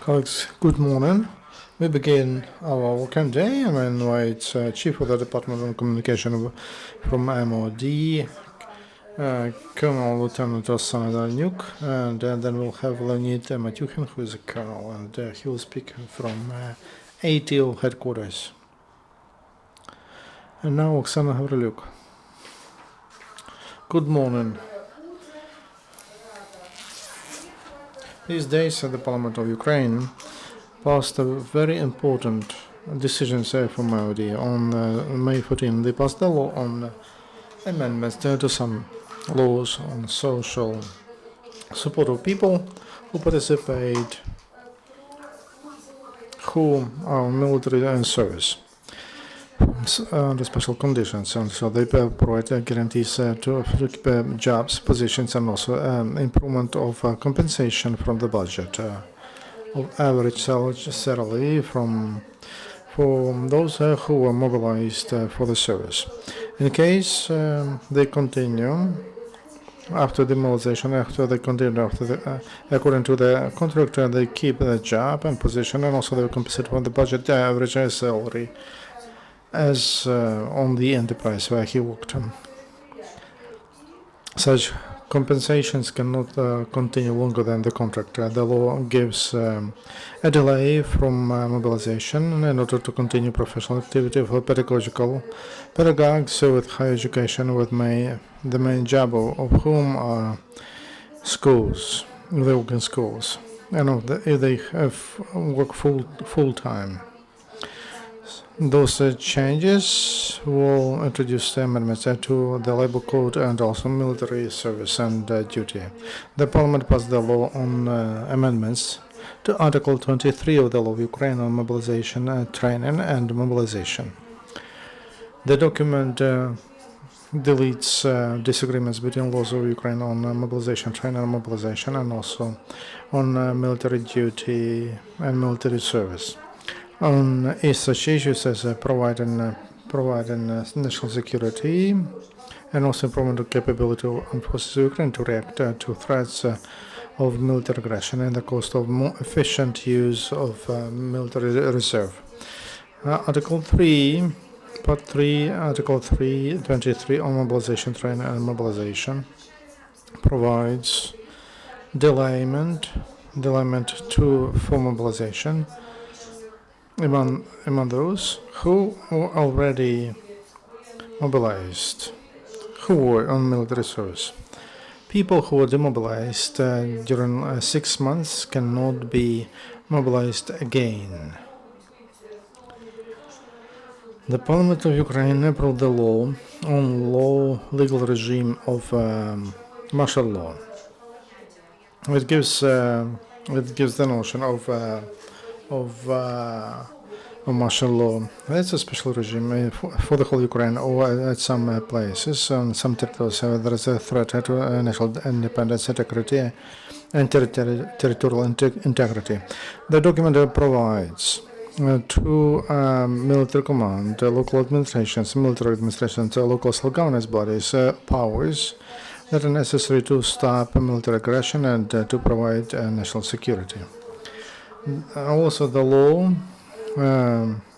Colleagues, good morning. We begin our working day. I invite Chief of the Department of Communication from MOD, Colonel Lieutenant Oksana Danyuk, and then we'll have Leonid Matyukhin, who is a colonel, and he will speak from ATO headquarters. And now Oksana Gavrilyuk. Good morning. These days, the Parliament of Ukraine passed a very important decisions from MOD. On May 14, they passed the law on amendments to some laws on social support of people who participate, who are military service under special conditions, and so they provide guarantees to keep jobs, positions, and also improvement of compensation from the budget of average salary for those who are mobilized for the service. In case they continue after demobilization, according to the contract, they keep the job and position, and also they will compensate from the budget average salary as on the enterprise where he worked. Such compensations cannot continue longer than the contract. The law gives a delay from mobilization in order to continue professional activity for pedagogues with higher education with the main job of whom are schools, they work in schools, and if they have work full time. Those changes will introduce amendments to the labor code and also military service and duty. The parliament passed the law on amendments to Article 23 of the law of Ukraine on mobilization, training and mobilization. The document deletes disagreements between laws of Ukraine on mobilization, training and mobilization, and also on military duty and military service. On such issues as providing national security and also improvement of capability of armed forces of Ukraine to react to threats of military aggression and the cost of more efficient use of military reserve. Article 3, Part 3, Article 323 on mobilization, training and mobilization provides delayment for mobilization among those who were already mobilized, who were on military service. People who were demobilized during 6 months cannot be mobilized again. The Parliament of Ukraine approved the law on legal regime of martial law. It gives the notion of martial law. It's a special regime for the whole Ukraine, or at some places, on some territories, there is a threat to national independence, integrity, and territorial integrity. The document provides to military command, local administrations, military administrations, local self-governance bodies powers that are necessary to stop military aggression and to provide national security. Also, the law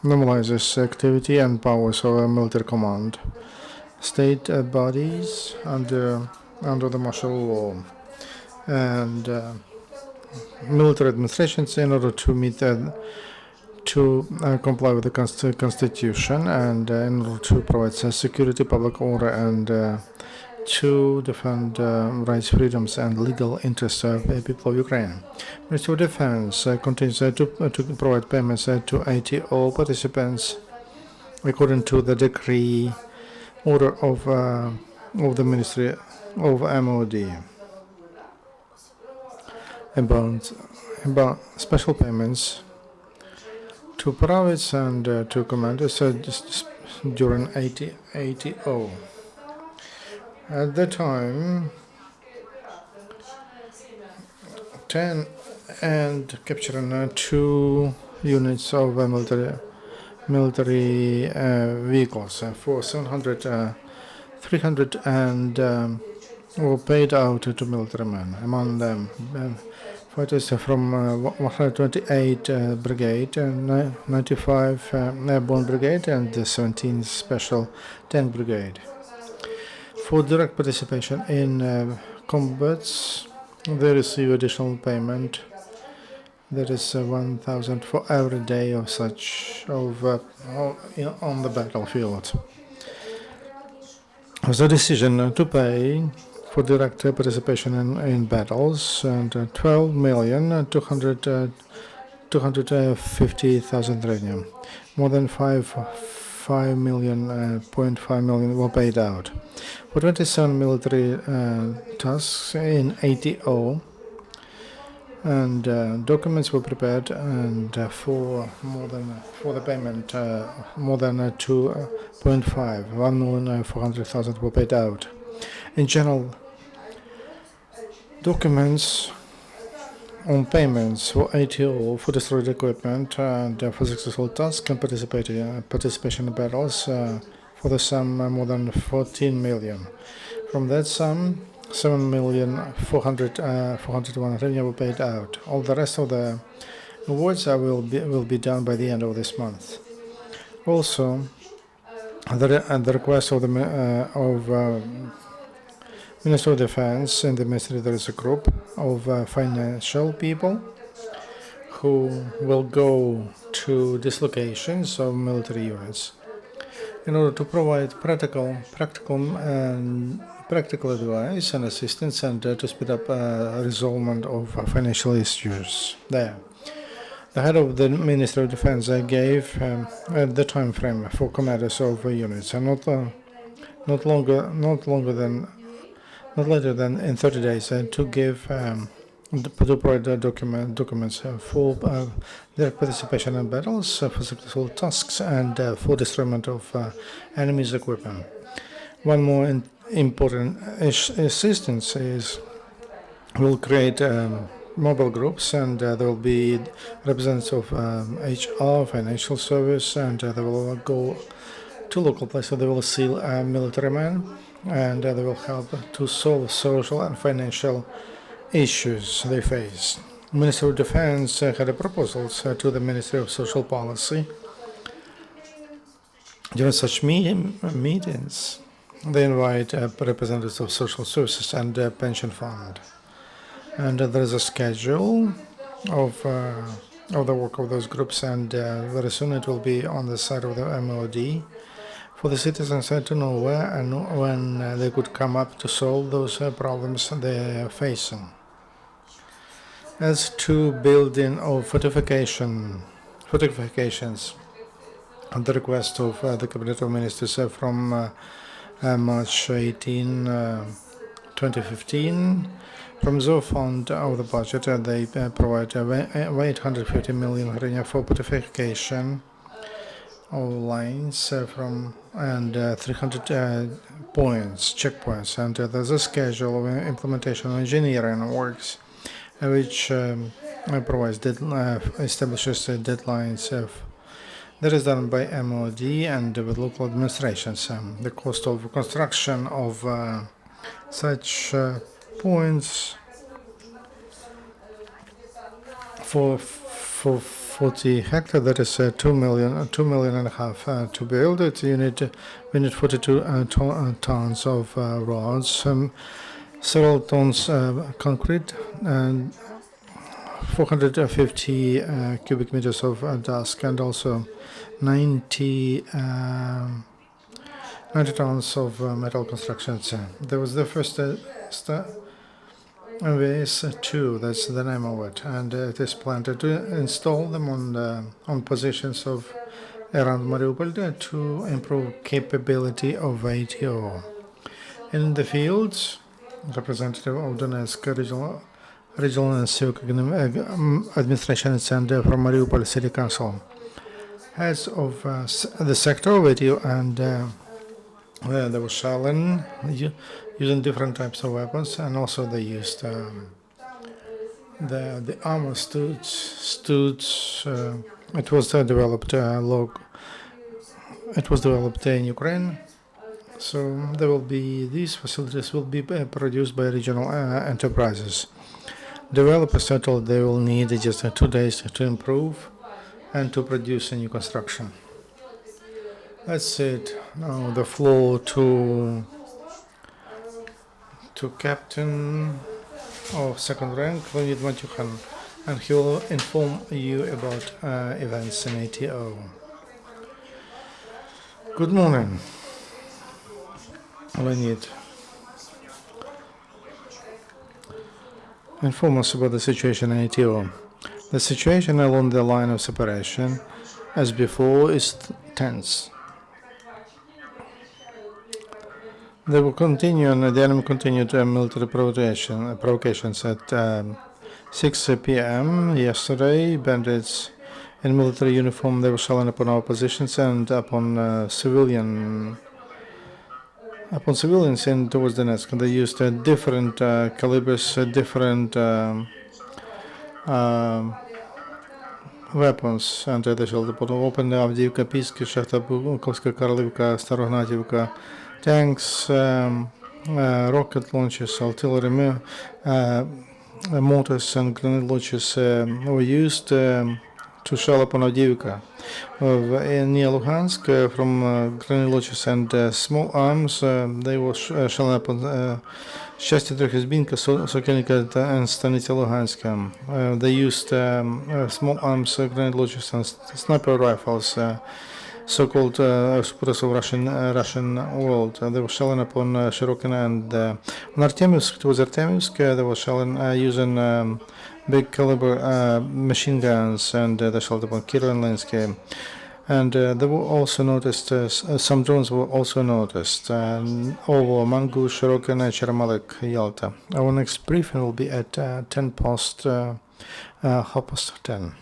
normalizes activity and powers of a military command, state bodies under the martial law, and military administrations in order to meet to comply with the constitution and in order to provide security, public order, and to defend rights, freedoms, and legal interests of the people of Ukraine. Ministry of Defense continues to provide payments to ATO participants according to the decree order of the Ministry of MOD about special payments to privates and to commanders during ATO. At the time, 10 and capturing 2 units of military vehicles for 300 and were paid out to military men. Among them, fighters from 128 Brigade, 95 Airborne Brigade, and the 17th Special Tank Brigade. For direct participation in combats, they receive additional payment. That is 1,000 for every day of such on the battlefield. The decision to pay for direct participation in battles and 12,250,000 hryvnia. More than 5 million, 0.5 million were paid out. For 27 military tasks in ATO, and documents were prepared, and for the payment more than 2.5, 1,400,000 were paid out. In general, documents on payments for ATO, for destroyed equipment, and for successful tasks and participation in battles for the sum more than 14 million. From that sum, 7,401,000 were paid out. All the rest of the awards will be done by the end of this month. Also, at the request of the Minister of Defense and the Ministry, there is a group of financial people who will go to dislocations of military units in order to provide practical advice and assistance, and to speed up resolvement of financial issues there. The head of the Ministry of Defense gave the time frame for commanders of units, and not later than in 30 days, to give to provide documents for their participation in battles, for successful tasks, and for destroyment of enemy's equipment. One more important assistance is we'll create mobile groups, and there will be representatives of HR, financial service, and they will go to local places. They will see military men, and they will help to solve social and financial issues they face. Minister of Defense had a proposals to the Ministry of Social Policy. During such meetings, they invite representatives of social services and pension fund, and there is a schedule of the work of those groups, and very soon it will be on the side of the MOD for the citizens to know where and when they could come up to solve those problems they are facing. As to building of fortifications, at the request of the Cabinet of Ministers from March 18, 2015, from the fund of the budget, they provide 850 million hryvnia for fortification of lines and 300 checkpoints, and there's a schedule of implementation of engineering works, which provides establishes deadlines that is done by MOD and with local administrations. The cost of construction of such points for 40 hectares, that is 2 million and a half to build it. We need 42 tons of rods, several tons concrete, and 450 cubic meters of dust, and also 90 tons of metal constructions. There was the first MVS2, that's the name of it, and it is planned to install them on positions of around Mariupol to improve capability of ATO. In the fields, representative of Donetsk Regional and Civic Administration Center from Mariupol City Council, heads of the sector of ATO, and they were shelling using different types of weapons, and also they used the armor studs. It was developed in Ukraine. So these facilities will be produced by regional enterprises. Developers are told they will need just 2 days to improve and to produce a new construction. That's it. Now the floor to captain of second rank, Leonid Matyukhan, and he will inform you about events in ATO. Good morning, Leonid. Inform us about the situation in ATO. The situation along the line of separation, as before, is tense. They will continue, and the enemy continued military provocations at 6 p.m. yesterday. Bandits in military uniform, they were shelling upon our positions and upon civilians in towards Donetsk. They used different calibers, different weapons, and they shelled upon open Avdiivka, Pisk, Shachta, Bukovska, Karlivka, Starognativka, tanks, rocket launchers, artillery, mortars and grenade launchers were used to shell upon Avdiivka. Near Luhansk, from grenade launchers and small arms, they were shelling upon Счастье Трехизбинка, Sokelnika and Stanitsa Luhanska. They used small arms, grenade launchers and sniper rifles, so-called supporters of Russian world. They were shelling upon Shirokina and on Artemivsk. It was Artemivsk. They were shelling using big caliber machine guns, and they shelled upon Kirill and Lensky. And there were also noticed, some drones were also noticed over Mangu, Shirokina, Chermalek, Yalta. Our next briefing will be at 10 past 10.